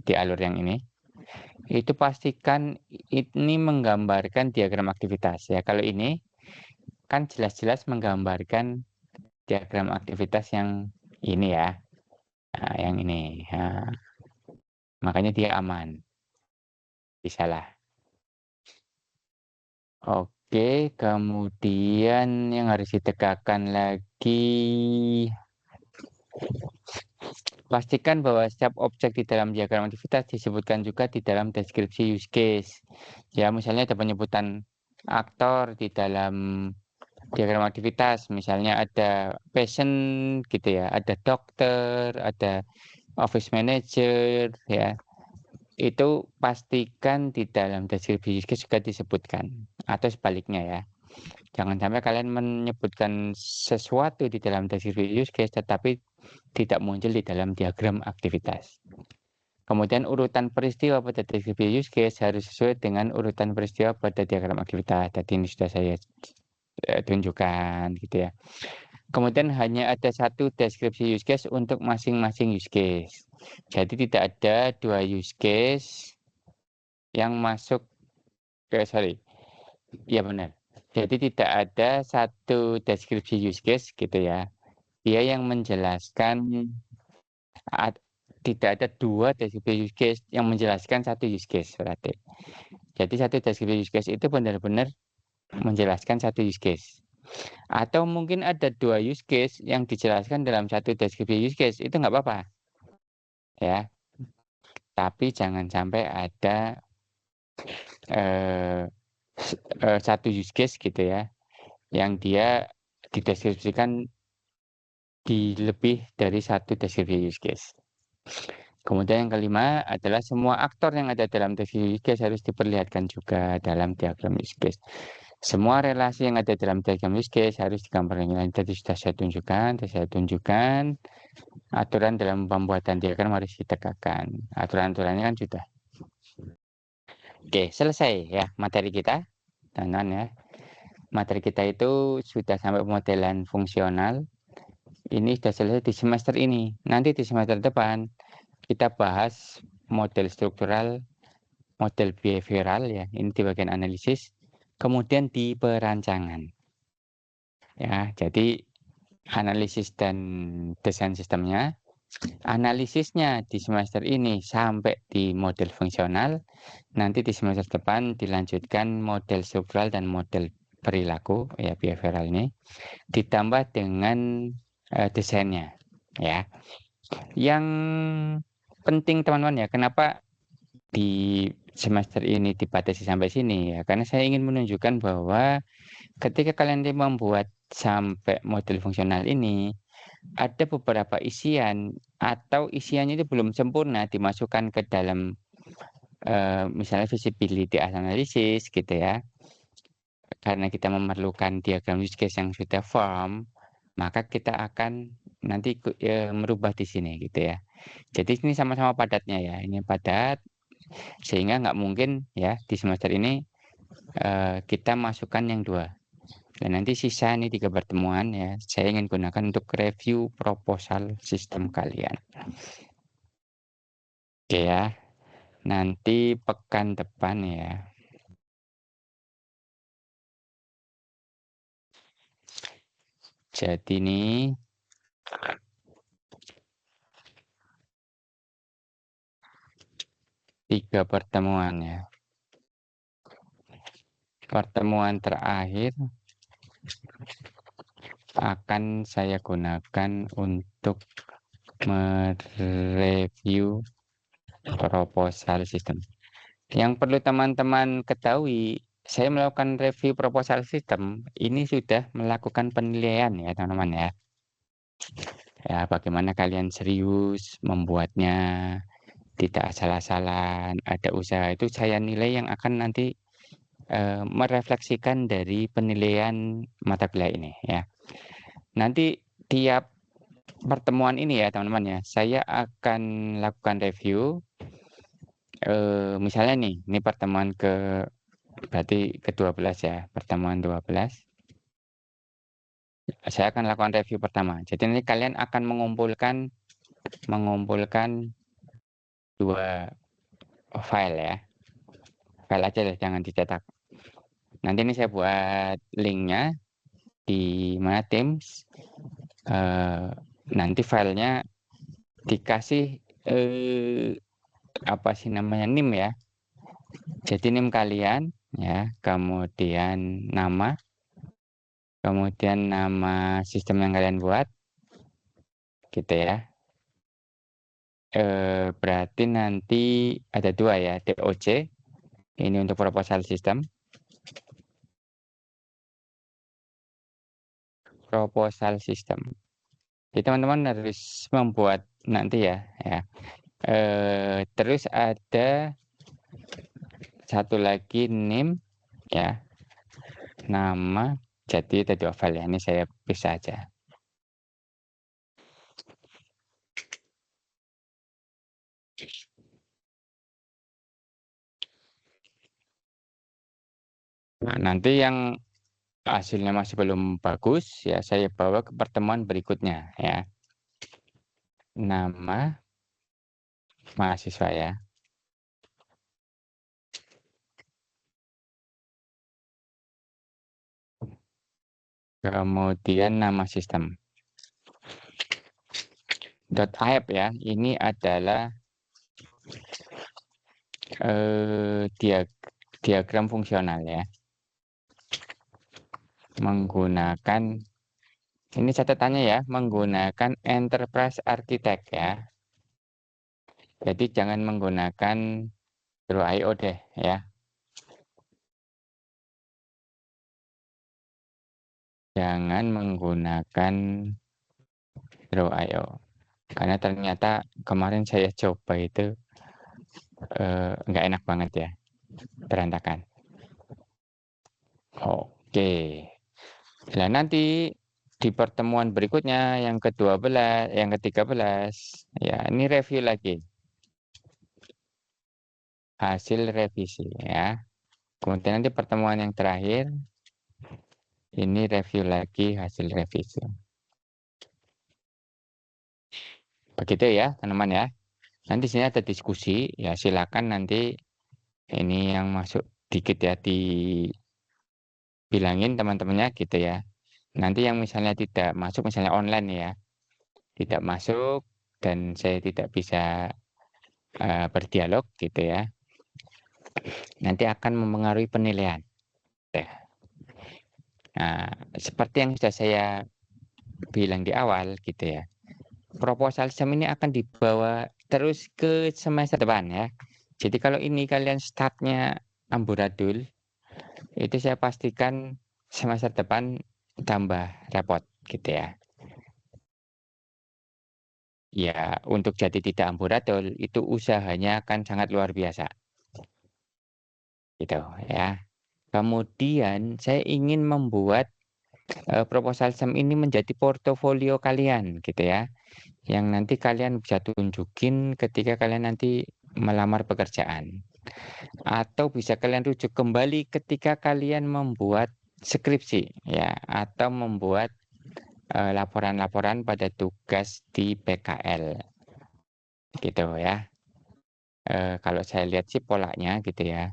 di alur yang ini, itu pastikan ini menggambarkan diagram aktivitas ya. Kalau ini kan jelas-jelas menggambarkan diagram aktivitas yang ini ya. Nah, yang ini. Nah, makanya dia aman. Bisalah. Oke, kemudian yang harus ditegakkan lagi, pastikan bahwa setiap objek di dalam diagram aktivitas disebutkan juga di dalam deskripsi use case. Ya, misalnya ada penyebutan aktor di dalam diagram aktivitas, misalnya ada patient gitu ya, ada dokter, ada office manager ya. Itu pastikan di dalam deskripsi use case juga disebutkan atau sebaliknya ya. Jangan sampai kalian menyebutkan sesuatu di dalam deskripsi use case tetapi tidak muncul di dalam diagram aktivitas. Kemudian urutan peristiwa pada deskripsi use case harus sesuai dengan urutan peristiwa pada diagram aktivitas. Tadi ini sudah saya tunjukkan gitu ya. Kemudian hanya ada satu deskripsi use case untuk masing-masing use case. Jadi tidak ada dua use case yang masuk ya benar. Jadi tidak ada satu deskripsi use case gitu ya. Dia yang menjelaskan tidak ada dua deskripsi use case yang menjelaskan satu use case berarti. Jadi satu deskripsi use case itu benar-benar menjelaskan satu use case. Atau mungkin ada dua use case yang dijelaskan dalam satu deskripsi use case, itu nggak apa-apa. Ya. Tapi jangan sampai ada satu use case gitu ya, yang dia dideskripsikan di lebih dari satu deskripsi use case. Kemudian yang kelima adalah semua aktor yang ada dalam deskripsi use case harus diperlihatkan juga dalam diagram use case. Semua relasi yang ada dalam diagram use case harus digambarkan. Tadi sudah saya tunjukkan. Aturan dalam pembuatan diagram harus ditegakkan. Aturan-aturannya kan sudah. Oke, selesai ya materi kita. Teman-teman ya. Materi kita itu sudah sampai pemodelan fungsional. Ini sudah selesai di semester ini. Nanti di semester depan kita bahas model struktural, model behavioral ya. Ini di bagian analisis. Kemudian di perancangan. Ya, jadi analisis dan desain sistemnya. Analisisnya di semester ini sampai di model fungsional. Nanti di semester depan dilanjutkan model struktural dan model perilaku ya behavioral ini. Ditambah dengan desainnya ya. Yang penting teman-teman ya, kenapa di semester ini dibatasi sampai sini ya, karena saya ingin menunjukkan bahwa ketika kalian membuat sampai model fungsional ini, ada beberapa isian atau isiannya itu belum sempurna dimasukkan ke dalam misalnya visibility analysis gitu ya. Karena kita memerlukan diagram use case yang sudah firm, maka kita akan nanti merubah di sini gitu ya. Jadi ini sama-sama padatnya ya, ini padat sehingga nggak mungkin ya di semester ini kita masukkan yang dua. Dan nanti sisa ini 3 pertemuan ya, saya ingin gunakan untuk review proposal sistem kalian. Oke ya, nanti pekan depan ya. Jadi ini tiga pertemuan ya. Pertemuan terakhir akan saya gunakan untuk mereview proposal sistem. Yang perlu teman-teman ketahui, saya melakukan review proposal sistem ini sudah melakukan penilaian ya teman-teman ya. Ya, bagaimana kalian serius membuatnya, tidak asal-asalan, ada usaha, itu saya nilai yang akan nanti merefleksikan dari penilaian mata kuliah ini ya. Nanti tiap pertemuan ini ya teman-teman ya, saya akan lakukan review. Misalnya nih, ini pertemuan berarti ke-12 ya, pertemuan 12. Saya akan lakukan review pertama. Jadi nanti kalian akan mengumpulkan 2 file ya. File aja deh, jangan dicetak. Nanti ini saya buat linknya di mana Teams. Nanti filenya dikasih apa sih namanya, NIM ya. Jadi NIM kalian ya, kemudian nama sistem yang kalian buat gitu ya. Berarti nanti ada 2 ya, DOC ini untuk proposal sistem. Jadi teman-teman harus membuat nanti ya. Terus ada satu lagi NIM ya, nama. Jadi ada 2 file ya, ini saya pisah aja. Nah, nanti yang hasilnya masih belum bagus, ya saya bawa ke pertemuan berikutnya ya. Nama mahasiswa ya. Kemudian nama sistem. .app ya, ini adalah diagram fungsional ya. Menggunakan, ini catatannya ya, menggunakan Enterprise Architect ya. Jadi jangan menggunakan Draw.io deh ya. Jangan menggunakan Draw.io. Karena ternyata kemarin saya coba itu nggak enak banget ya, berantakan. Oke. Nah, nanti di pertemuan berikutnya yang ke-12, yang ke-13, ya ini review lagi. Hasil revisi ya. Kemudian nanti pertemuan yang terakhir, ini review lagi hasil revisi. Begitu ya, teman-teman ya. Nanti sini ada diskusi, ya silakan nanti ini yang masuk dikit ya dibilangin teman-temannya gitu ya. Nanti yang misalnya tidak masuk, misalnya online ya, tidak masuk dan saya tidak bisa berdialog gitu ya, nanti akan mempengaruhi penilaian. Nah, seperti yang sudah saya bilang di awal gitu ya, proposal SEM ini akan dibawa terus ke semester depan ya. Jadi kalau ini kalian startnya amburadul, itu saya pastikan semester depan tambah repot gitu ya. Ya, untuk jadi tidak amburadul itu usahanya akan sangat luar biasa. Gitu ya. Kemudian saya ingin membuat proposal SEM ini menjadi portofolio kalian gitu ya. Yang nanti kalian bisa tunjukin ketika kalian nanti melamar pekerjaan. Atau bisa kalian rujuk kembali ketika kalian membuat skripsi ya, atau membuat laporan-laporan pada tugas di PKL gitu ya. Kalau saya lihat sih polanya gitu ya,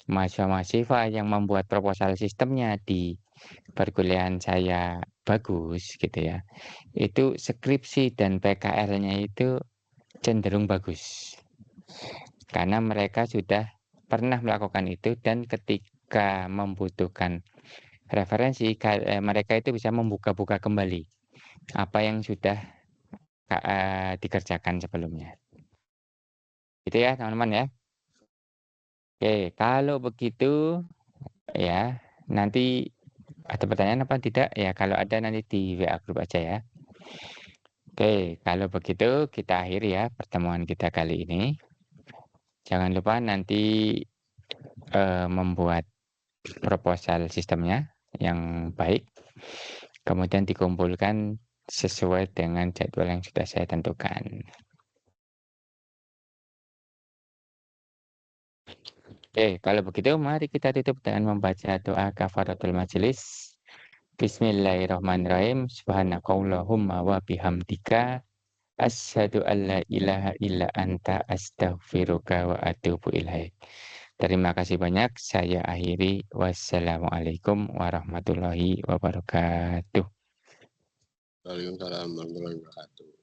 mahasiswa-mahasiswa yang membuat proposal sistemnya di perkuliahan saya bagus gitu ya, itu skripsi dan PKL-nya itu cenderung bagus karena mereka sudah pernah melakukan itu dan ketika membutuhkan referensi mereka itu bisa membuka-buka kembali apa yang sudah dikerjakan sebelumnya. Itu ya teman-teman ya. Oke, kalau begitu ya nanti ada pertanyaan apa tidak ya, kalau ada nanti di WA grup aja ya. Oke, kalau begitu kita akhiri ya pertemuan kita kali ini. Jangan lupa nanti membuat proposal sistemnya yang baik, kemudian dikumpulkan sesuai dengan jadwal yang sudah saya tentukan. Oke, kalau begitu mari kita tutup dengan membaca doa kafaratul majelis. Bismillahirrahmanirrahim. Subhanakallahumma wa bihamdika asyhadu an la ilaha illa anta astaghfiruka wa atubu ilaik. Terima kasih banyak. Saya akhiri. Wassalamualaikum warahmatullahi wabarakatuh. Waalaikumsalam warahmatullahi wabarakatuh.